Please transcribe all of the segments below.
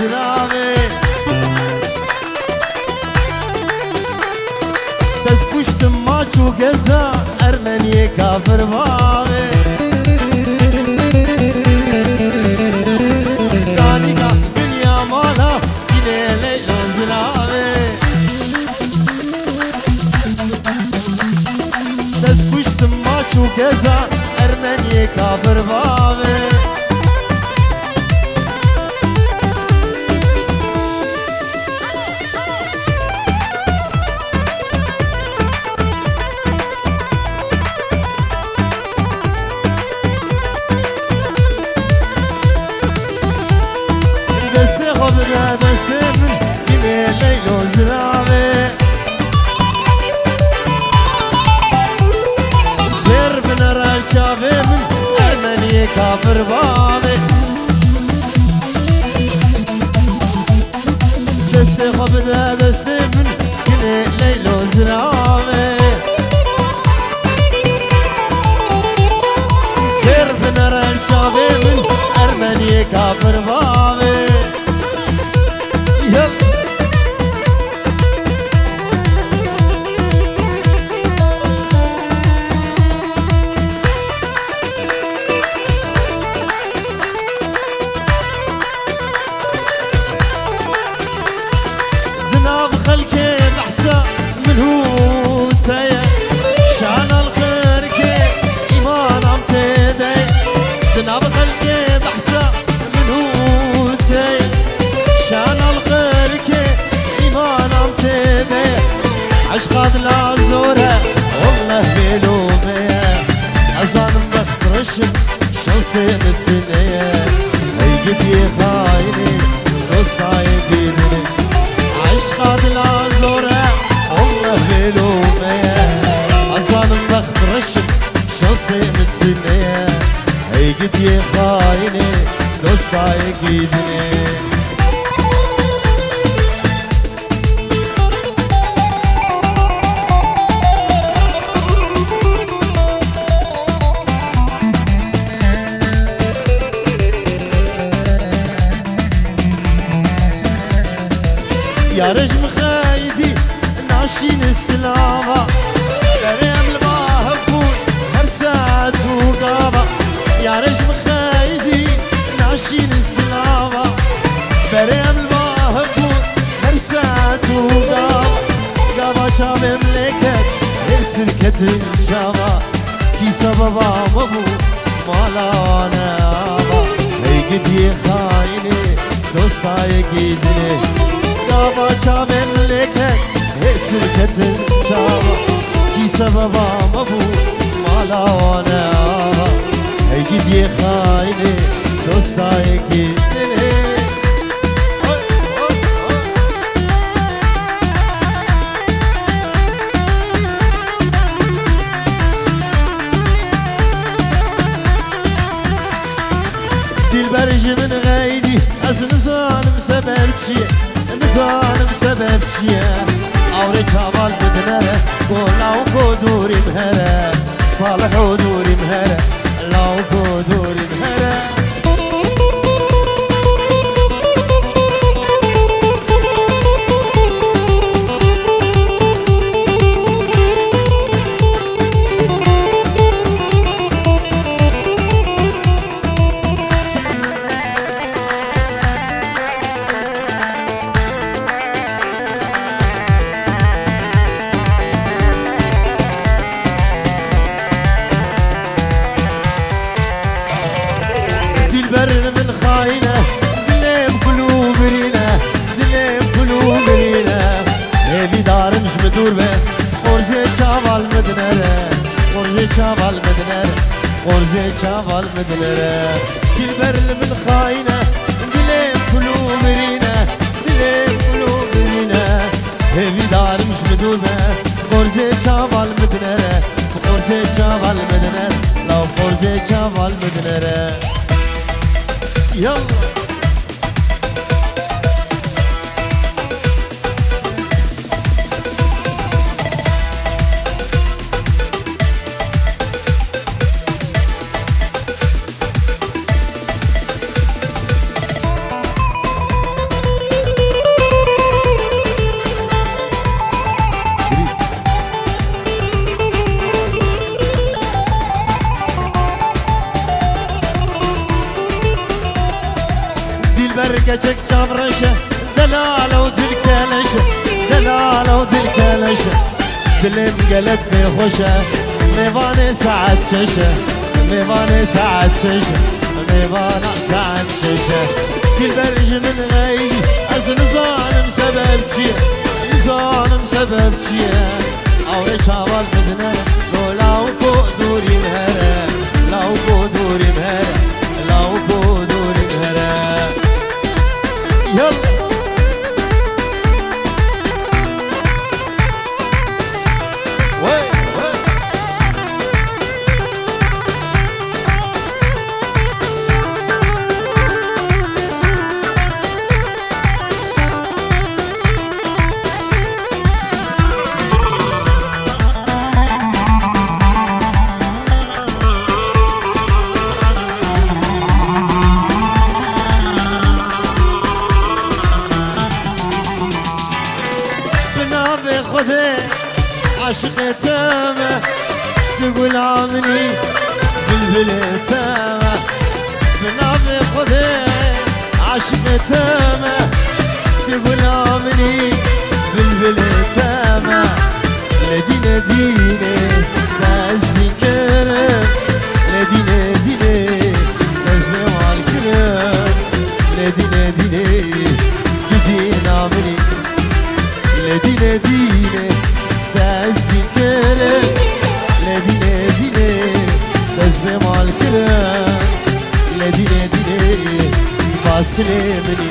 لوزراوي دست پشتم ماچو گزا ارمنی کافر باوي دانيگا دنیا مالا گیله لوزراوي دست پشتم ماچو گزا ارمنی کافر باوي کافر باوی دست خواب ده دست من کنه لیل و زراوی تر بنرال چاوی من ارمنی کافر باوی عشقات العزورة والله ملومية أظن بخرشم شمسي متنية هيجتي خايني قصة يديني عشقات العزورة والله ملومية أظن بخرشم شمسي متنية هيجتي خايني قصة يديني يا رجم خايدي ناشين السلامة بريم الماهبون هرسات وقابة يا رجم خايدي ناشين السلامة بريم الماهبون هرسات وقابة قابة شام مملكت السركة الجامة كي سببا مبو مالا نابا هيقدي خايني دوستا يقيدني قابا چا مملكت سركة الجامة كي سببا مبو مالا وانا هيجد يخايني دوستا يكيدني دلبرج من غايدي أزن ظالم سببشي ظالم سببشي أوري جمال بدنره قولا وقدوري مهره صالح ودوري مهره لا وقدوري مهره برن من خاينة دليم قلوب رينا دليم قلوب رينا هبي دار مش مدور به خورزي چاوال مدنره خورزي چاوال مدنره خورزي چاوال مدنره دل برن من خاينة دليم قلوب رينا دليم قلوب رينا هبي دار مش مدور به خورزي چاوال مدنره خورزي چاوال مدنره لو خورزي چاوال مدنره يلا برقچك جمرشه دلاله ودلكلشه دلاله ودلكلشه دلم قلب بخوشه ميواني ساعة ششه ميواني ساعة ششه ميواني ساعة ششه دل برج من غيري أزل ظالم سبب چيه ظالم سبب چيه أوري چاوال بدنه لو قدوري مهره لو قدوري مهره لو قدوري مهره يلا عشق تامه تقول عمني بلبل تامه بنافي خذي عشق تامه تقول عمني بلبل تامه لدينا ديني تعزي كرم لدينا ديني تزمي مع الكرم لدينا ديني تدين عمني لدينا ديني تعزي كرم لدينا ديني تزمي مع الكرم لدينا ديني فاصلي مني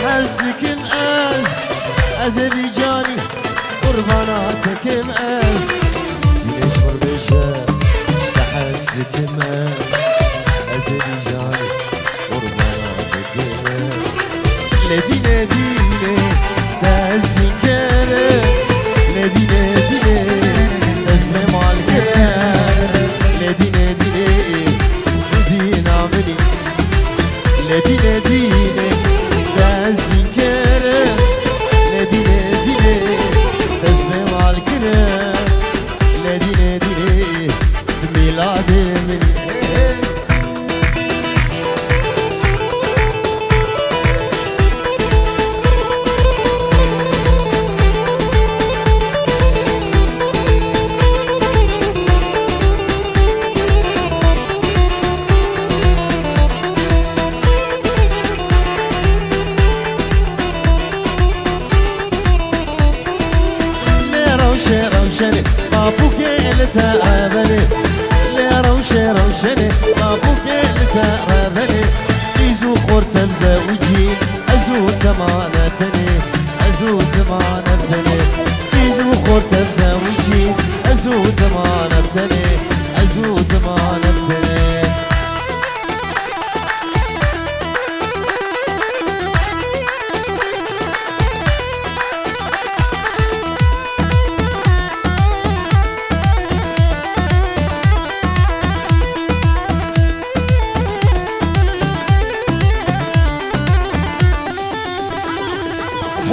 حزكم أذربيجاني قرباناتكم ليش مربشة اشتحسكم أذربيجاني قرباناتكم لدينا ديني تذكر لدينا ديني تسمي مع الكلام لدينا ديني تدين عملي لدينا ديني تذكر لدينا ديني تسمع مع الكلام لدينا ديني تميلادي مني روشني ما بوكي لتعبني لي روشني ما بوكي لتعبني إيزو خورت مزوجي أزو تمانتني أزو تمانتني إيزو خورت مزوجي أزو تمانتني أزو تمانتني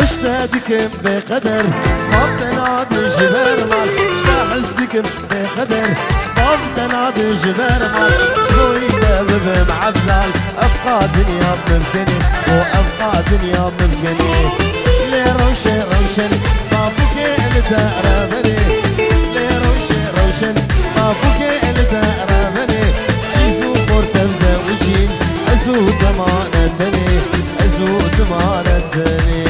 اشتادكم بقدر ما بتنادي جبر مال اشتحسدكم بقدر ما بتنادي جبر مال شوي دبب معفلال ابقى دنيا ممكني وابقى دنيا ممكني لي روشني ما بكي لتقربني لي روشني ما بكي لتقربني ازو مرتب زوجين ازو تمانتني ازو تمانتني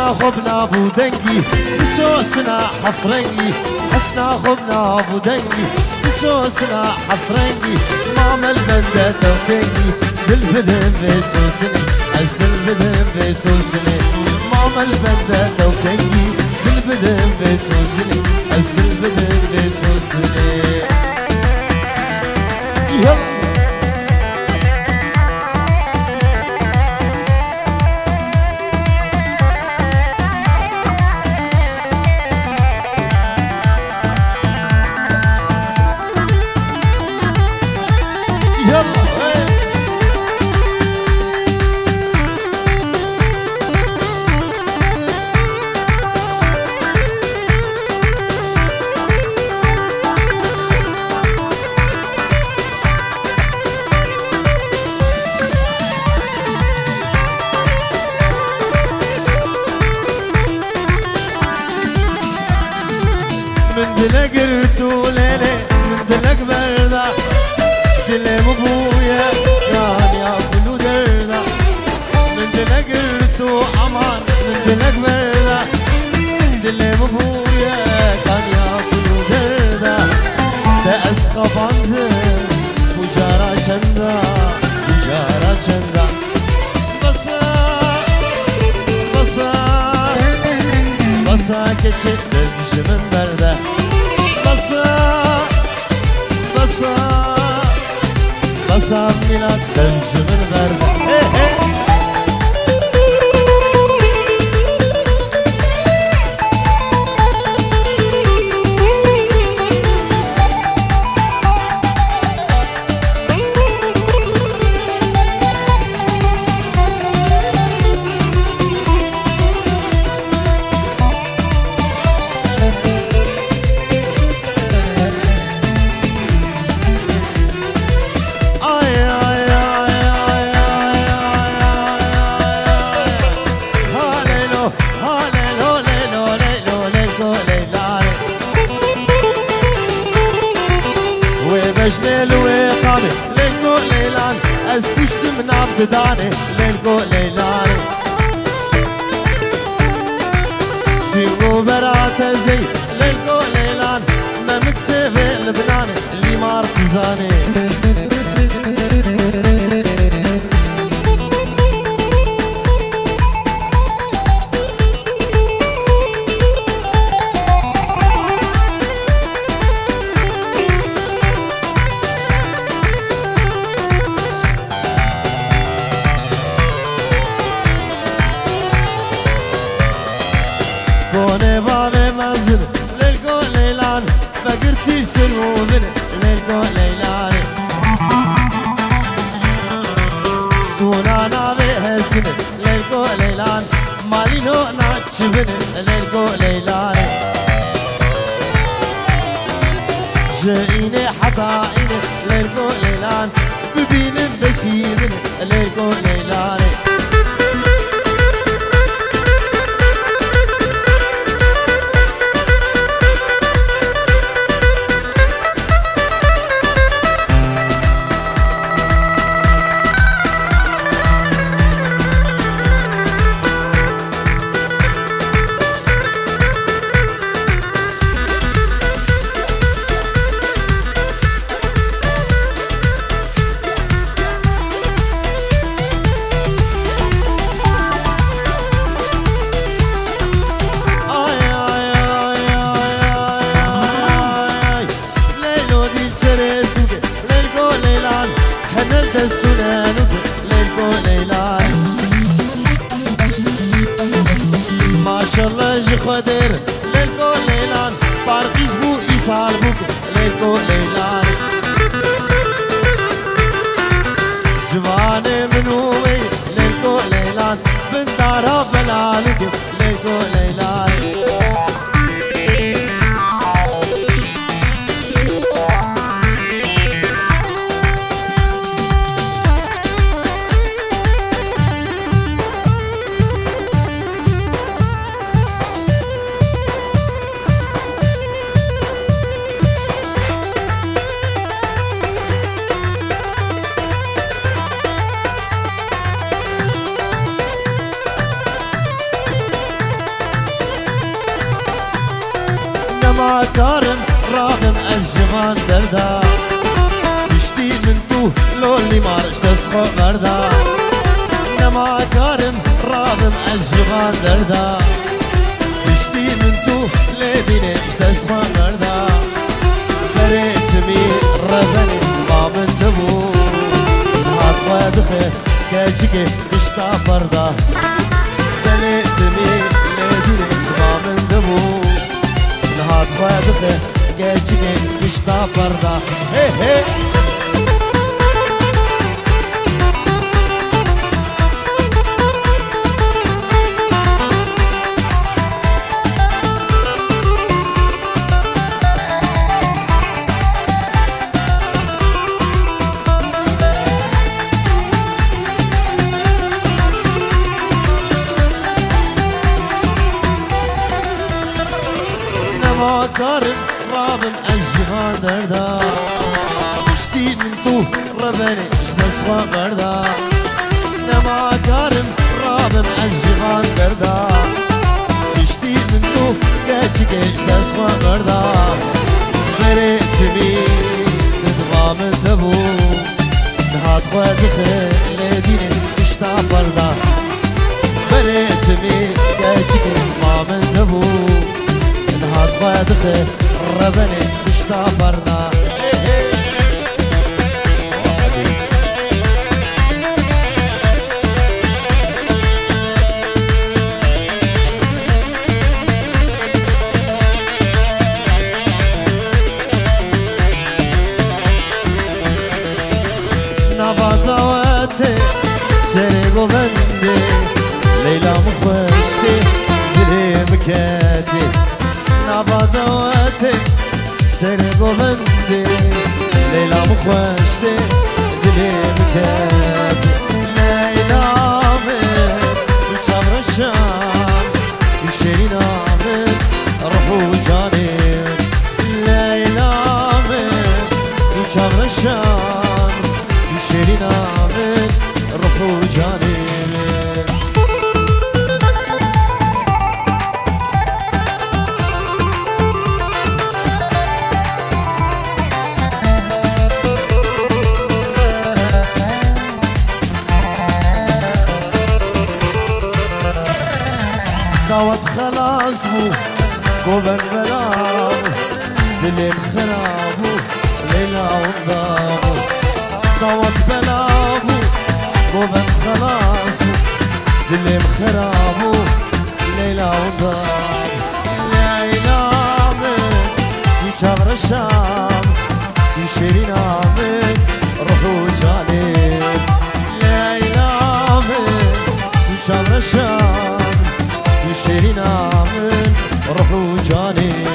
حسنا خبنا ابو دنقي بسوسنا حفرنقي حسنا خبنا ابو دنقي بسوسنا حفرنقي ماما البندة توكنقي بالبدن بسوسني أزل البدن بسوسني ماما البندة توكنقي بالبدن بسوسني أزل البدن بسوسني يلا من دلق رتوليلي من دلق بردا دلم ابويا كان ياكلو دردا من دلق رتو امان من دلق بردا دلم ابويا كان ياكلو دردا تأسقى بانزل بجارة چندا بجارة چندا بسا بسا بسا keçip dönüşümün berde Basa milat dönüşümün berde hey hey ليل وقامي ليلكو ليلان أزكشت من عبد داني ليلكو ليلان سيرو برات زي ليلكو ليلان ما مكسف البناني اللي ما ارتزاني كوني بابي منزل ليلكو ليلان فقرتي سنوبن ليلكو ليلان ستونا نابي هسن ليلكو ليلان مالينو ناتشبن ليلكو ليلان جايني حطائني ليلكو ليلان ببين بسيبن ليلكو ليلان ما شاء الله جي خدر ليلكو ليلان بارقيز بو إيصال بوك ليلكو ليلان جواني منوي ليلكو ليلان بندارا بلالك ليلكو ليلان كارم راغم الجغان دردا بشتي من تو لولي مارش تسخو غردا نما كارم راغم الجغان دردا بشتي من تو لبيني تسخو غردا بريتمي ربني ما من دبو هات وادخي كاجيكي بشتا فردا بريتمي لبيني ما من دبو هات وادخي كاجيكي بشتا فردا هي هي كارم رابم الجهان دردا بشتي من تو ربني اشتسوا غردا نما كارم رابم الجهان دردا بشتي من تو كاجيك اشتسوا غردا بريتمي ندغام دبو نهات خواهد خيلديني اشتا فردا بريتمي كاجيك ندغام دبو نهار فادخ ربني بشتا فرنا نبضواتي سري بلندي ليلى مخوشتي دلي مكاتي نبضواتي سري بلندي ليلى مخوشتي دلي مكاتي ليلى من بجبر الشام يشيرين من روحو جاني ليلى من بجبر الشام يشيرين من روحو جاني دعوت خلاص بو قبل بلابو دلي خرابو ليلى وضابو دعوت بلابو قبل خلاص بو دلي خرابو ليلى وضابو ليلى من يجبر الشام يشيرين من روحو جانب ليلى من يجبر الشام يشيرين من روحو جانب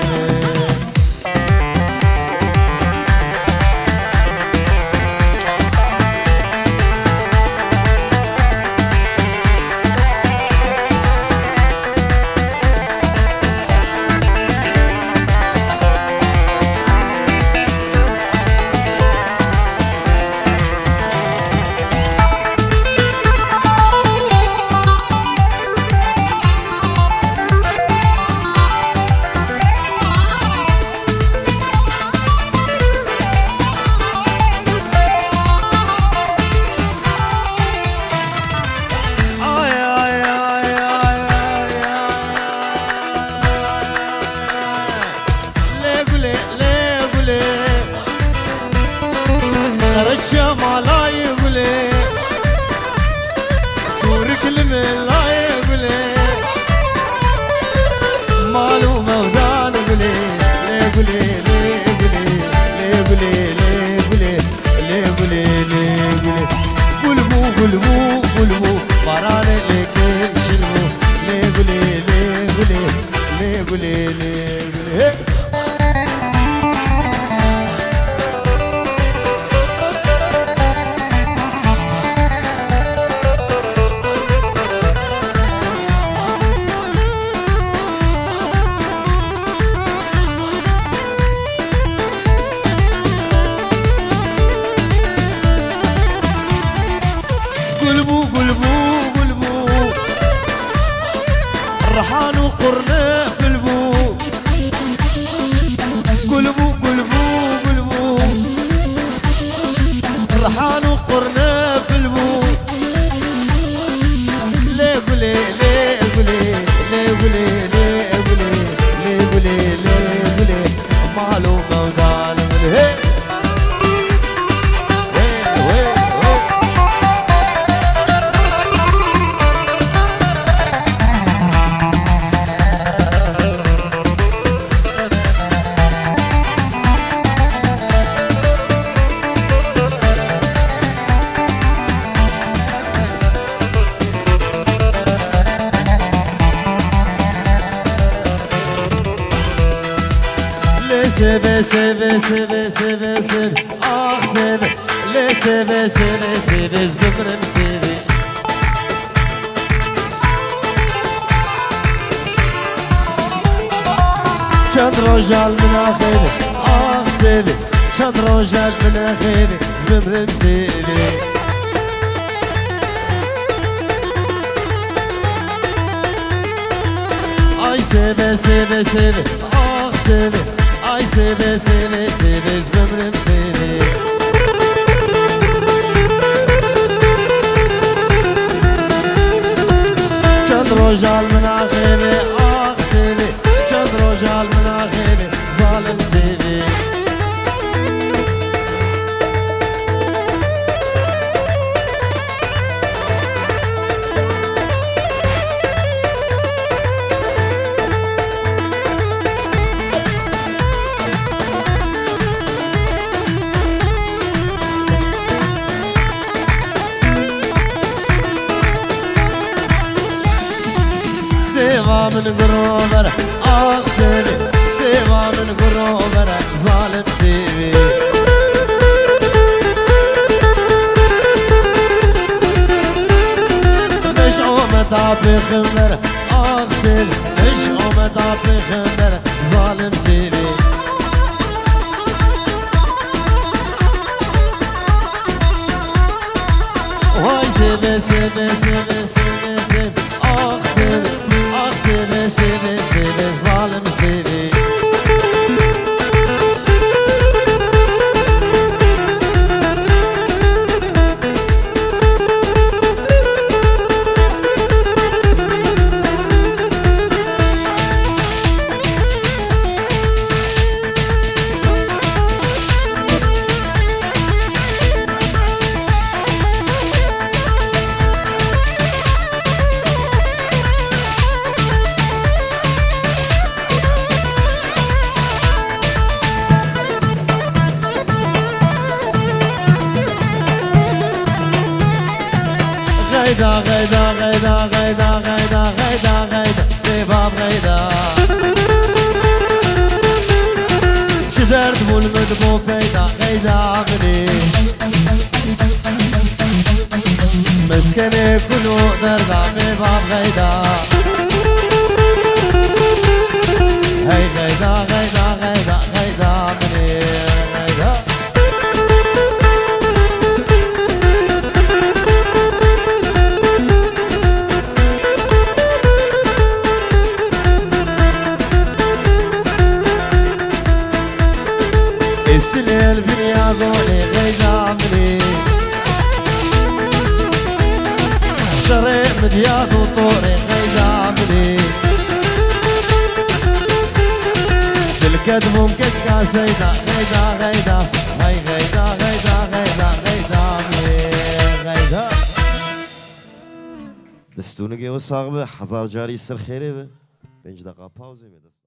seve seve seve seve seve ah seve le seve seve seve zgömrem seve چند روزال من آخری آه سیبی چند روزال من آخری زمرم سیبی آی سیبی سیبی سیبی آه سیبی آی سیبی سیبی سیبی زمرم سیبی چند روزال من آخری آه سیبی چند روزال من آخری ظالم سیبی سیوا من گروبر آخ سیبی سیوا من گروبر ظالم سیبی مش اومد آبی خمر آخ سیبی مش اومد آبی خمر ظالم سیبی وای سیبی سیبی سیبی سیبی سیبی آخ سیبی سيبي سيبي سيبي ظالم سيبي غيدا غيدا غيدا غيدا غيدا غيدا غيدا دباب غيدا شدرت مولمد مو بيدا غيدا مني مسكني كلو دردا دباب غيدا هي غيدا غيدا غيدا غيدا مني غيدا السليل بنياضوني غيدا عمري الشريق مدياد وطوري غيدا عمري بالكدب ومكشكا سيدا غيدا غيدا هاي غيدا غيدا غيدا غيدا عمري غيدا دستونك يا وصاغبه حزار جاري يصير خيري 5 دقيقة باوزي